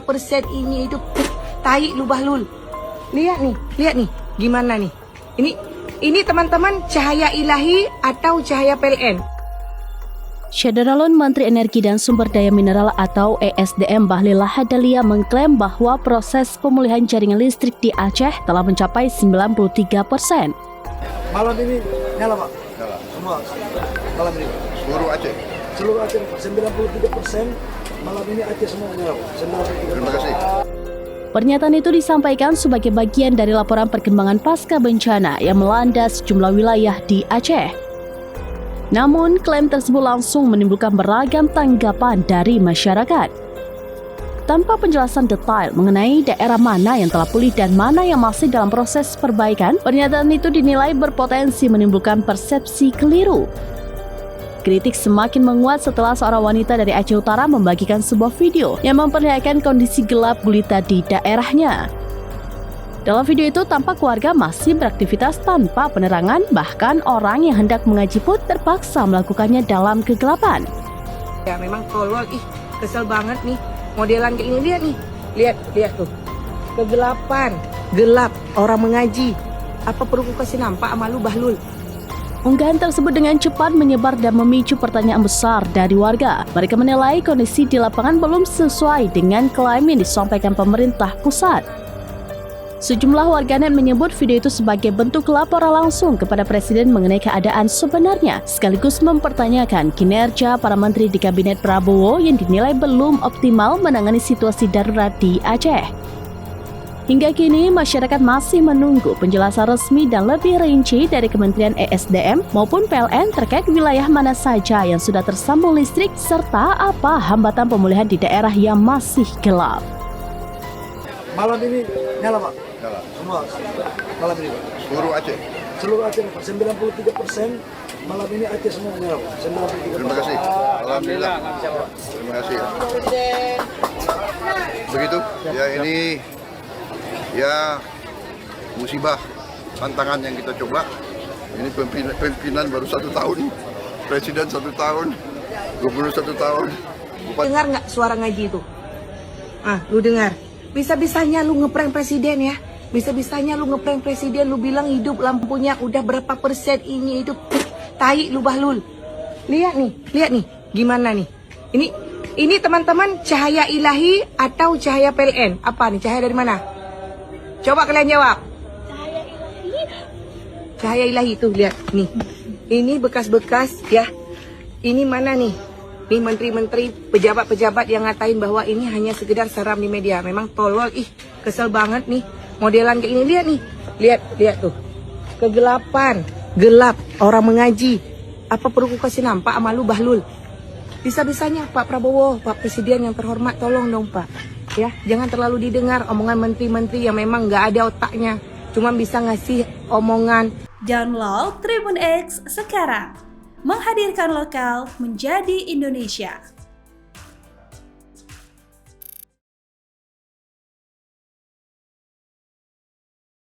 persen ini itu tai lu bahlul. Lihat nih, gimana nih? Ini teman-teman cahaya ilahi atau cahaya PLN? Syederalun Menteri Energi dan Sumber Daya Mineral atau ESDM Bahlil Lahadalia mengklaim bahwa proses pemulihan jaringan listrik di Aceh telah mencapai 93%. Malam ini nyala Pak? Nyala. Semua malam ini Pak? Seluruh Aceh Pak, 93% malam ini Aceh semua nyala Pak? 93%. Terima kasih. Pernyataan itu disampaikan sebagai bagian dari laporan perkembangan pasca bencana yang melanda sejumlah wilayah di Aceh. Namun, klaim tersebut langsung menimbulkan beragam tanggapan dari masyarakat. Tanpa penjelasan detail mengenai daerah mana yang telah pulih dan mana yang masih dalam proses perbaikan, pernyataan itu dinilai berpotensi menimbulkan persepsi keliru. Kritik semakin menguat setelah seorang wanita dari Aceh Utara membagikan sebuah video yang memperlihatkan kondisi gelap gulita di daerahnya. Dalam video itu tampak warga masih beraktivitas tanpa penerangan, bahkan orang yang hendak mengaji pun terpaksa melakukannya dalam kegelapan. Ya memang tolol, kesel banget nih. Modelan kayak ini, lihat tuh. Kegelapan, gelap, orang mengaji. Apa perlu ku kasih nampak sama lu bahlul? Unggahan tersebut dengan cepat menyebar dan memicu pertanyaan besar dari warga. Mereka menilai kondisi di lapangan belum sesuai dengan klaim yang disampaikan pemerintah pusat. Sejumlah warganet menyebut video itu sebagai bentuk laporan langsung kepada Presiden mengenai keadaan sebenarnya, sekaligus mempertanyakan kinerja para menteri di Kabinet Prabowo yang dinilai belum optimal menangani situasi darurat di Aceh. Hingga kini, masyarakat masih menunggu penjelasan resmi dan lebih rinci dari Kementerian ESDM maupun PLN terkait wilayah mana saja yang sudah tersambung listrik serta apa hambatan pemulihan di daerah yang masih gelap. Malam ini nyala Pak? Nyala. Semua malam ini Pak? Seluruh Aceh. Seluruh Aceh Pak, 93% malam ini Aceh semua nyala Pak? 93%. Terima kasih. Alhamdulillah. Terima kasih. Begitu. Ya ini musibah tantangan yang kita coba. Ini pimpinan baru 1 tahun, presiden 1 tahun, gubernur 1 tahun. Dengar nggak suara ngaji itu? Lu dengar? Bisa-bisanya lu ngeprank presiden ya? Bisa-bisanya lu ngeprank presiden, lu bilang hidup lampunya udah berapa persen ini itu tai lu bahlul. Lihat nih, gimana nih? Ini teman-teman cahaya ilahi atau cahaya PLN? Apa nih? Cahaya dari mana? Coba kalian jawab. Cahaya ilahi tuh, lihat nih. Ini bekas-bekas ya. Ini mana nih? Nih menteri-menteri, pejabat-pejabat yang ngatain bahwa ini hanya sekedar seram di media. Memang tolol, kesel banget nih. Modelan kayak ini, lihat tuh. Kegelapan, gelap, orang mengaji. Apa perlu ku kasih nampak sama lu bahlul? Bisa-bisanya Pak Prabowo, Pak Presiden yang terhormat, tolong dong Pak. Ya, jangan terlalu didengar omongan menteri-menteri yang memang nggak ada otaknya. Cuma bisa ngasih omongan. Download Tribun X sekarang. Menghadirkan lokal menjadi Indonesia.